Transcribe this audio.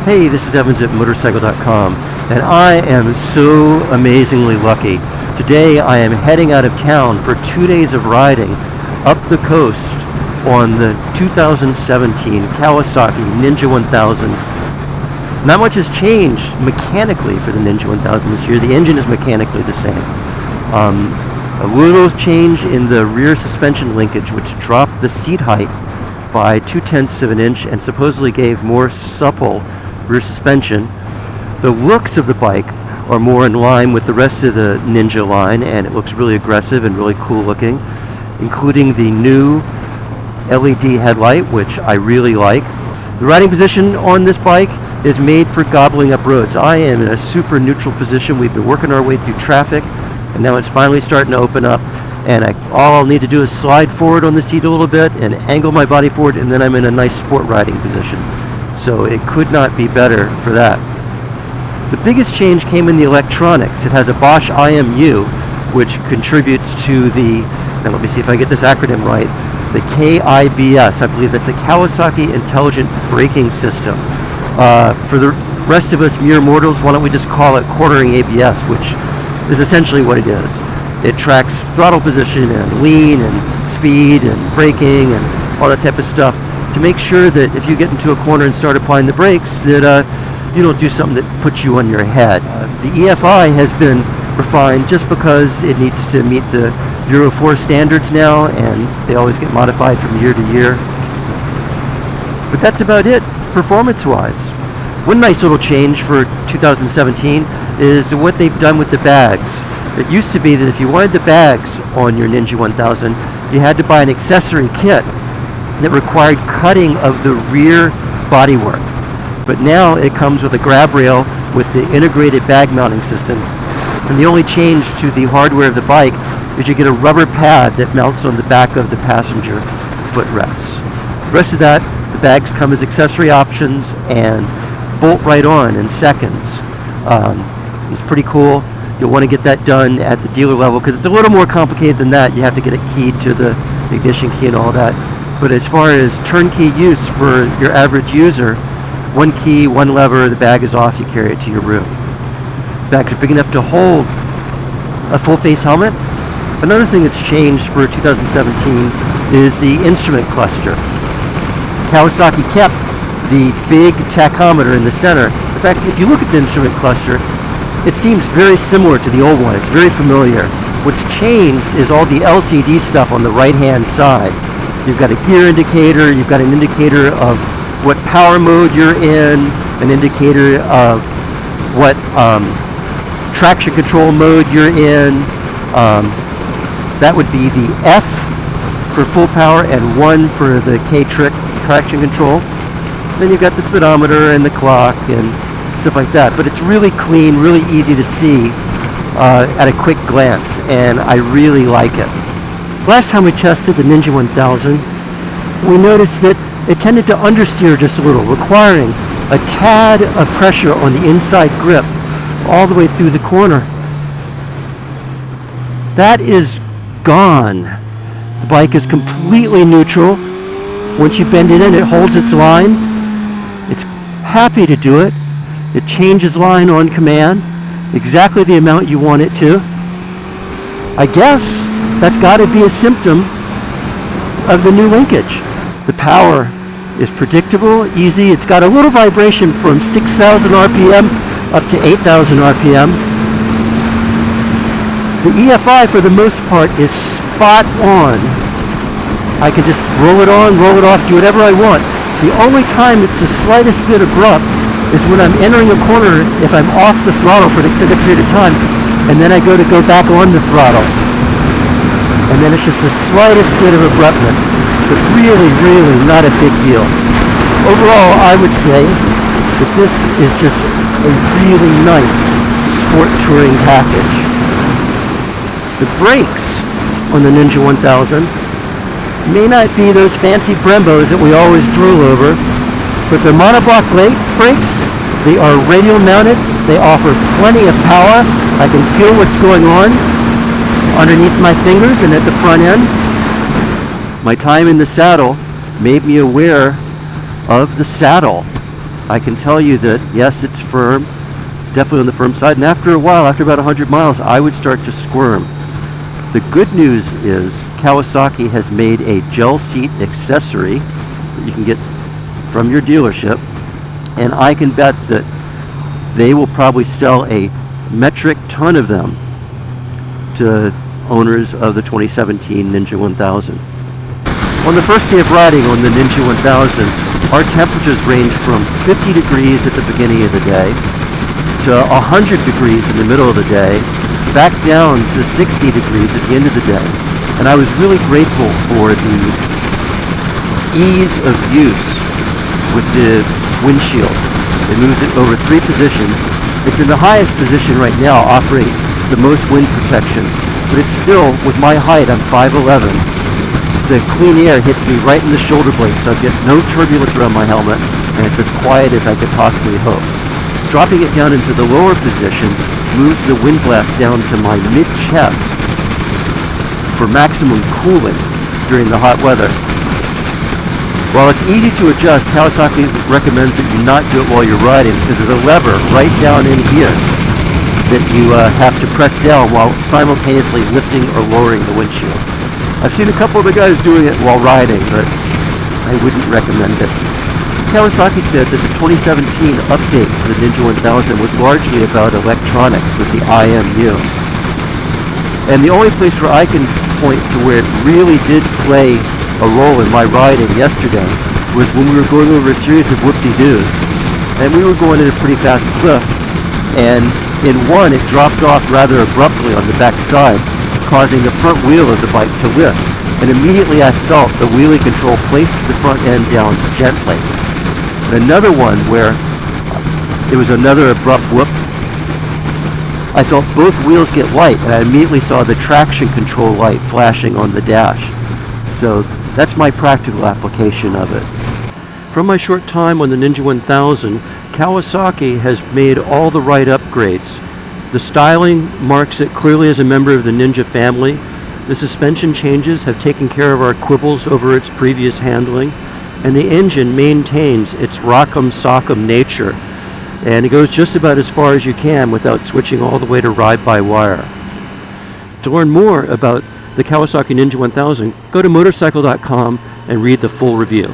Hey, this is Evans at Motorcycle.com, and I am so amazingly lucky. Today I am heading out of town for 2 days of riding up the coast on the 2017 Kawasaki Ninja 1000. Not much has changed mechanically for the Ninja 1000 this year. The engine is mechanically the same. A little change in the rear suspension linkage, which dropped the seat height by 0.2 of an inch and supposedly gave more supple rear suspension. The looks of the bike are more in line with the rest of the Ninja line, and it looks really aggressive and really cool looking, including the new LED headlight, which I really like. The riding position on this bike is made for gobbling up roads. I am in a super neutral position. We've been working our way through traffic, and now it's finally starting to open up, and all I'll need to do is slide forward on the seat a little bit and angle my body forward, and then I'm in a nice sport riding position. So it could not be better for that. The biggest change came in the electronics. It has a Bosch IMU, which contributes to the, now let me see if I get this acronym right, the KIBS. I believe that's a Kawasaki Intelligent Braking System. For the rest of us mere mortals, why don't we just call it quartering ABS, which is essentially what it is. It tracks throttle position and lean and speed and braking and all that type of stuff to make sure that if you get into a corner and start applying the brakes, that you don't do something that puts you on your head. The EFI has been refined just because it needs to meet the Euro 4 standards now, and they always get modified from year to year. But that's about it, performance-wise. One nice little change for 2017 is what they've done with the bags. It used to be that if you wanted the bags on your Ninja 1000, you had to buy an accessory kit that required cutting of the rear bodywork. But now it comes with a grab rail with the integrated bag mounting system. And the only change to the hardware of the bike is you get a rubber pad that mounts on the back of the passenger footrests. The rest of that, the bags come as accessory options and bolt right on in seconds. It's pretty cool. You'll want to get that done at the dealer level because it's a little more complicated than that. You have to get it keyed to the ignition key and all that. But as far as turnkey use for your average user, one key, one lever, the bag is off, you carry it to your room. Bags are big enough to hold a full face helmet. Another thing that's changed for 2017 is the instrument cluster. Kawasaki kept the big tachometer in the center. In fact, if you look at the instrument cluster, it seems very similar to the old one. It's very familiar. What's changed is all the LCD stuff on the right-hand side. You've got a gear indicator, you've got an indicator of what power mode you're in, an indicator of what traction control mode you're in. That would be the F for full power and 1 for the K-trick traction control. Then you've got the speedometer and the clock and stuff like that. But it's really clean, really easy to see at a quick glance, and I really like it. Last time we tested the Ninja 1000, we noticed that it tended to understeer just a little, requiring a tad of pressure on the inside grip all the way through the corner. That is gone. The bike is completely neutral. Once you bend it in, it holds its line. It's happy to do it. It changes line on command, exactly the amount you want it to. I guess that's got to be a symptom of the new linkage. The power is predictable, easy. It's got a little vibration from 6,000 RPM up to 8,000 RPM. The EFI, for the most part, is spot on. I can just roll it on, roll it off, do whatever I want. The only time it's the slightest bit abrupt is when I'm entering a corner, if I'm off the throttle for an extended period of time, and then I go back on the throttle. And then it's just the slightest bit of abruptness, but really, really not a big deal. Overall, I would say that this is just a really nice sport touring package. The brakes on the Ninja 1000 may not be those fancy Brembos that we always drool over, but they're monoblock brakes. They are radial mounted. They offer plenty of power. I can feel what's going on underneath my fingers and at the front end. My time in the saddle made me aware of the saddle. I can tell you that, yes, it's firm. It's definitely on the firm side. And after a while, after about 100 miles, I would start to squirm. The good news is Kawasaki has made a gel seat accessory that you can get from your dealership. And I can bet that they will probably sell a metric ton of them to owners of the 2017 Ninja 1000. On the first day of riding on the Ninja 1000, our temperatures range from 50 degrees at the beginning of the day to 100 degrees in the middle of the day, back down to 60 degrees at the end of the day. And I was really grateful for the ease of use with the windshield. It moves it over 3 positions. It's in the highest position right now, offering the most wind protection. But it's still, with my height, I'm 5'11", the clean air hits me right in the shoulder blades, so I get no turbulence around my helmet, and it's as quiet as I could possibly hope. Dropping it down into the lower position moves the wind blast down to my mid-chest for maximum cooling during the hot weather. While it's easy to adjust, Kawasaki recommends that you not do it while you're riding, because there's a lever right down in here that you have to press down while simultaneously lifting or lowering the windshield. I've seen a couple of the guys doing it while riding, but I wouldn't recommend it. Kawasaki said that the 2017 update to the Ninja 1000 was largely about electronics with the IMU. And the only place where I can point to where it really did play a role in my riding yesterday was when we were going over a series of whoop-de-doos. And we were going at a pretty fast clip, and in one it dropped off rather abruptly on the back side, causing the front wheel of the bike to lift. And immediately I felt the wheelie control place the front end down gently. And another one where it was another abrupt whoop, I felt both wheels get light, and I immediately saw the traction control light flashing on the dash. So that's my practical application of it. From my short time on the Ninja 1000, Kawasaki has made all the right upgrades. The styling marks it clearly as a member of the Ninja family. The suspension changes have taken care of our quibbles over its previous handling, and the engine maintains its rock'em sock'em nature, and it goes just about as far as you can without switching all the way to ride-by-wire. To learn more about the Kawasaki Ninja 1000, go to Motorcycle.com and read the full review.